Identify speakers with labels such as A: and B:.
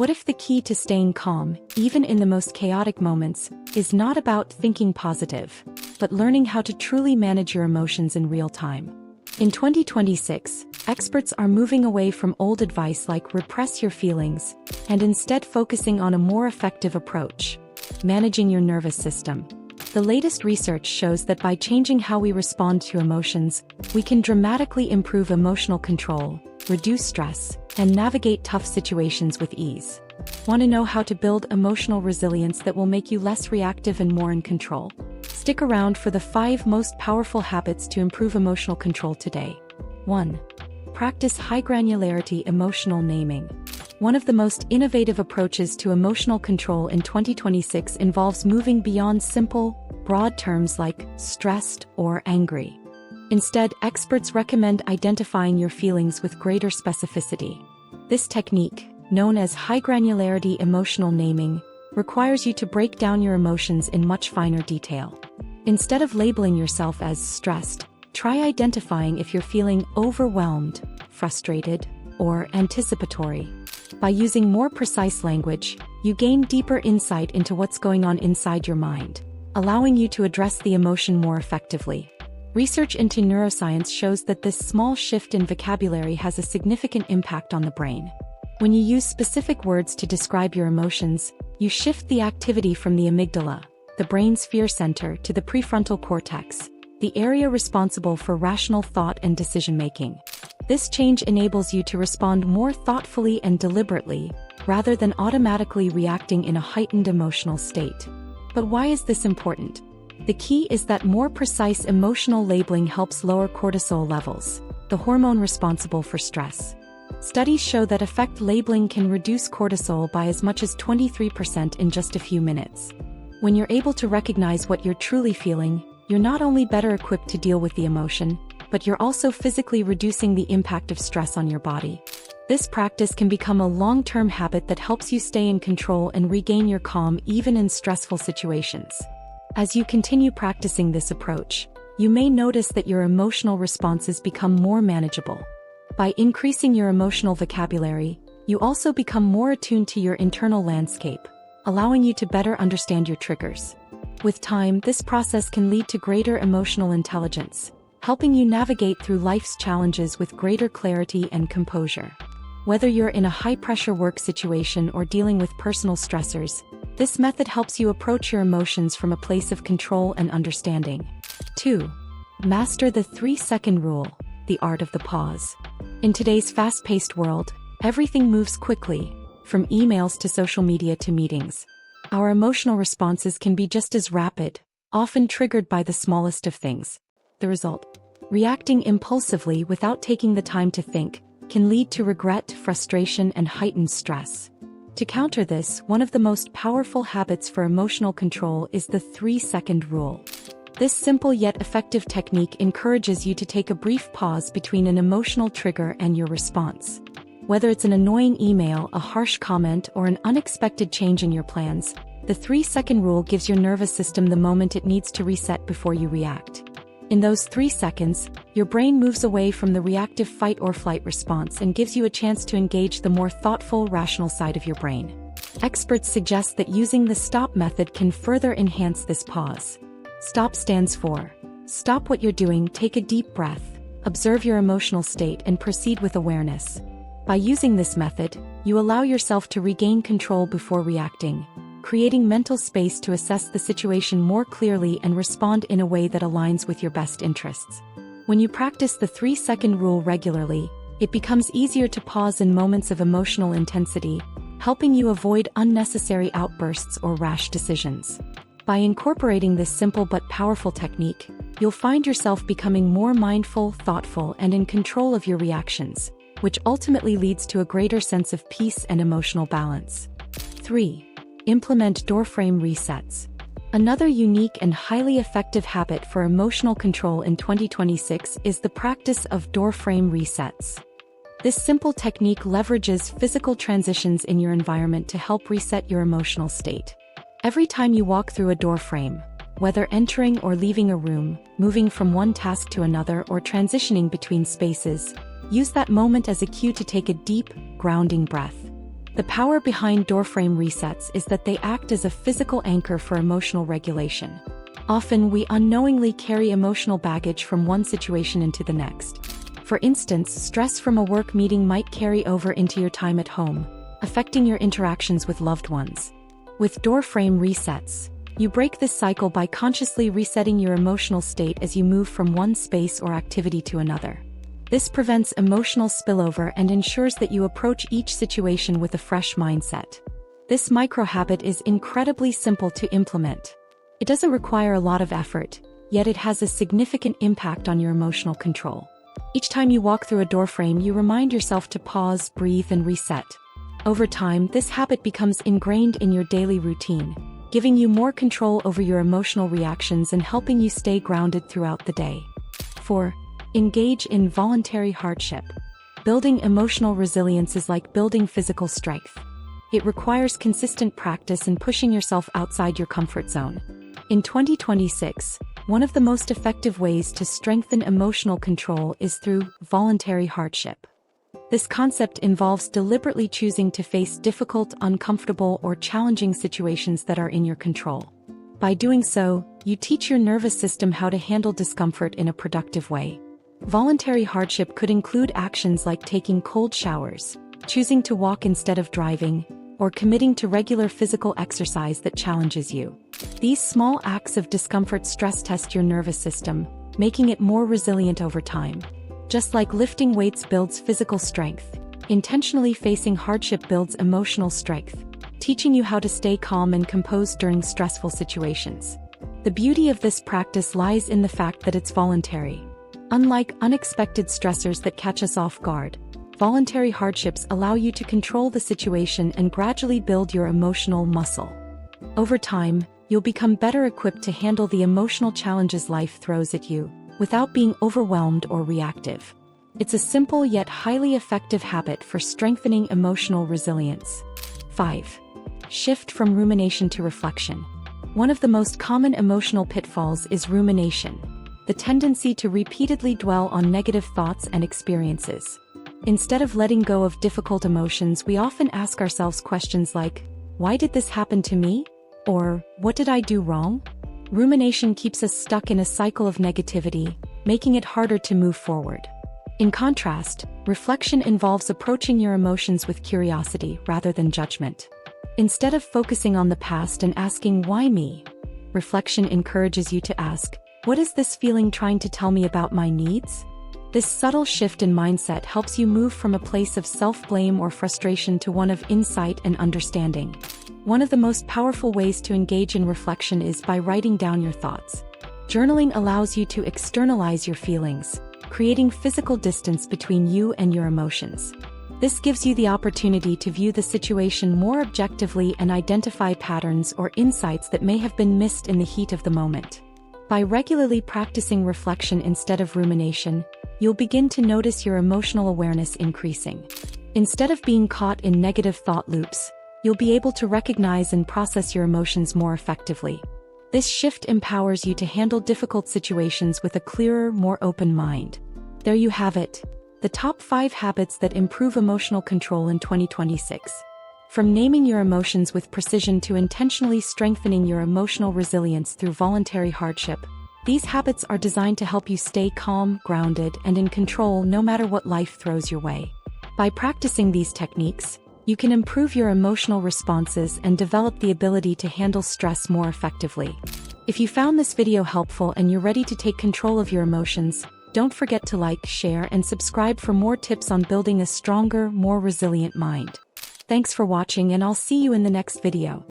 A: What if the key to staying calm, even in the most chaotic moments, is not about thinking positive, but learning how to truly manage your emotions in real time? In 2026, experts are moving away from old advice like repress your feelings, and instead focusing on a more effective approach: managing your nervous system. The latest research shows that by changing how we respond to emotions, we can dramatically improve emotional control, reduce stress, and navigate tough situations with ease. Want to know how to build emotional resilience that will make you less reactive and more in control? Stick around for the 5 most powerful habits to improve emotional control today. 1. Practice high-granularity emotional naming. One of the most innovative approaches to emotional control in 2026 involves moving beyond simple, broad terms like stressed or angry. Instead, experts recommend identifying your feelings with greater specificity. This technique, known as high-granularity emotional naming, requires you to break down your emotions in much finer detail. Instead of labeling yourself as stressed, try identifying if you're feeling overwhelmed, frustrated, or anticipatory. By using more precise language, you gain deeper insight into what's going on inside your mind, allowing you to address the emotion more effectively. Research into neuroscience shows that this small shift in vocabulary has a significant impact on the brain. When you use specific words to describe your emotions, you shift the activity from the amygdala, the brain's fear center, to the prefrontal cortex, the area responsible for rational thought and decision-making. This change enables you to respond more thoughtfully and deliberately, rather than automatically reacting in a heightened emotional state. But why is this important? The key is that more precise emotional labeling helps lower cortisol levels, the hormone responsible for stress. Studies show that effect labeling can reduce cortisol by as much as 23% in just a few minutes. When you're able to recognize what you're truly feeling, you're not only better equipped to deal with the emotion, but you're also physically reducing the impact of stress on your body. This practice can become a long-term habit that helps you stay in control and regain your calm even in stressful situations. As you continue practicing this approach, you may notice that your emotional responses become more manageable. By increasing your emotional vocabulary, you also become more attuned to your internal landscape, allowing you to better understand your triggers. With time, this process can lead to greater emotional intelligence, helping you navigate through life's challenges with greater clarity and composure. Whether you're in a high-pressure work situation or dealing with personal stressors, this method helps you approach your emotions from a place of control and understanding. 2. Master the 3-second rule, the art of the pause. In today's fast-paced world, everything moves quickly, from emails to social media to meetings. Our emotional responses can be just as rapid, often triggered by the smallest of things. The result: reacting impulsively without taking the time to think, can lead to regret, frustration, and heightened stress. To counter this, one of the most powerful habits for emotional control is the 3-second rule. This simple yet effective technique encourages you to take a brief pause between an emotional trigger and your response. Whether it's an annoying email, a harsh comment, or an unexpected change in your plans, the 3-second rule gives your nervous system the moment it needs to reset before you react. In those 3 seconds, your brain moves away from the reactive fight or flight response and gives you a chance to engage the more thoughtful, rational side of your brain. Experts suggest that using the STOP method can further enhance this pause. STOP stands for: stop what you're doing, take a deep breath, observe your emotional state, and proceed with awareness. By using this method, you allow yourself to regain control before reacting, creating mental space to assess the situation more clearly and respond in a way that aligns with your best interests. When you practice the 3-second rule regularly, it becomes easier to pause in moments of emotional intensity, helping you avoid unnecessary outbursts or rash decisions. By incorporating this simple but powerful technique, you'll find yourself becoming more mindful, thoughtful, and in control of your reactions, which ultimately leads to a greater sense of peace and emotional balance. 3. Implement doorframe resets. Another unique and highly effective habit for emotional control in 2026 is the practice of doorframe resets. This simple technique leverages physical transitions in your environment to help reset your emotional state. Every time you walk through a doorframe, whether entering or leaving a room, moving from one task to another, or transitioning between spaces, use that moment as a cue to take a deep, grounding breath. The power behind doorframe resets is that they act as a physical anchor for emotional regulation. Often we unknowingly carry emotional baggage from one situation into the next. For instance, stress from a work meeting might carry over into your time at home, affecting your interactions with loved ones. With doorframe resets, you break this cycle by consciously resetting your emotional state as you move from one space or activity to another. This prevents emotional spillover and ensures that you approach each situation with a fresh mindset. This micro-habit is incredibly simple to implement. It doesn't require a lot of effort, yet it has a significant impact on your emotional control. Each time you walk through a doorframe, you remind yourself to pause, breathe, and reset. Over time, this habit becomes ingrained in your daily routine, giving you more control over your emotional reactions and helping you stay grounded throughout the day. 4. Engage in voluntary hardship. Building emotional resilience is like building physical strength. It requires consistent practice and pushing yourself outside your comfort zone. In 2026, one of the most effective ways to strengthen emotional control is through voluntary hardship. This concept involves deliberately choosing to face difficult, uncomfortable, or challenging situations that are in your control. By doing so, you teach your nervous system how to handle discomfort in a productive way. Voluntary hardship could include actions like taking cold showers, choosing to walk instead of driving, or committing to regular physical exercise that challenges you. These small acts of discomfort stress test your nervous system, making it more resilient over time. Just like lifting weights builds physical strength, intentionally facing hardship builds emotional strength, teaching you how to stay calm and composed during stressful situations. The beauty of this practice lies in the fact that it's voluntary. Unlike unexpected stressors that catch us off guard, voluntary hardships allow you to control the situation and gradually build your emotional muscle. Over time, you'll become better equipped to handle the emotional challenges life throws at you, without being overwhelmed or reactive. It's a simple yet highly effective habit for strengthening emotional resilience. 5. Shift from rumination to reflection. One of the most common emotional pitfalls is rumination, the tendency to repeatedly dwell on negative thoughts and experiences. Instead of letting go of difficult emotions, we often ask ourselves questions like, "Why did this happen to me?" Or, "What did I do wrong?" Rumination keeps us stuck in a cycle of negativity, making it harder to move forward. In contrast, reflection involves approaching your emotions with curiosity rather than judgment. Instead of focusing on the past and asking, "Why me?" reflection encourages you to ask, "What is this feeling trying to tell me about my needs?" This subtle shift in mindset helps you move from a place of self-blame or frustration to one of insight and understanding. One of the most powerful ways to engage in reflection is by writing down your thoughts. Journaling allows you to externalize your feelings, creating physical distance between you and your emotions. This gives you the opportunity to view the situation more objectively and identify patterns or insights that may have been missed in the heat of the moment. By regularly practicing reflection instead of rumination, you'll begin to notice your emotional awareness increasing. Instead of being caught in negative thought loops, you'll be able to recognize and process your emotions more effectively. This shift empowers you to handle difficult situations with a clearer, more open mind. There you have it, the top 5 habits that improve emotional control in 2026. From naming your emotions with precision to intentionally strengthening your emotional resilience through voluntary hardship, these habits are designed to help you stay calm, grounded, and in control no matter what life throws your way. By practicing these techniques, you can improve your emotional responses and develop the ability to handle stress more effectively. If you found this video helpful and you're ready to take control of your emotions, don't forget to like, share, and subscribe for more tips on building a stronger, more resilient mind. Thanks for watching, and I'll see you in the next video.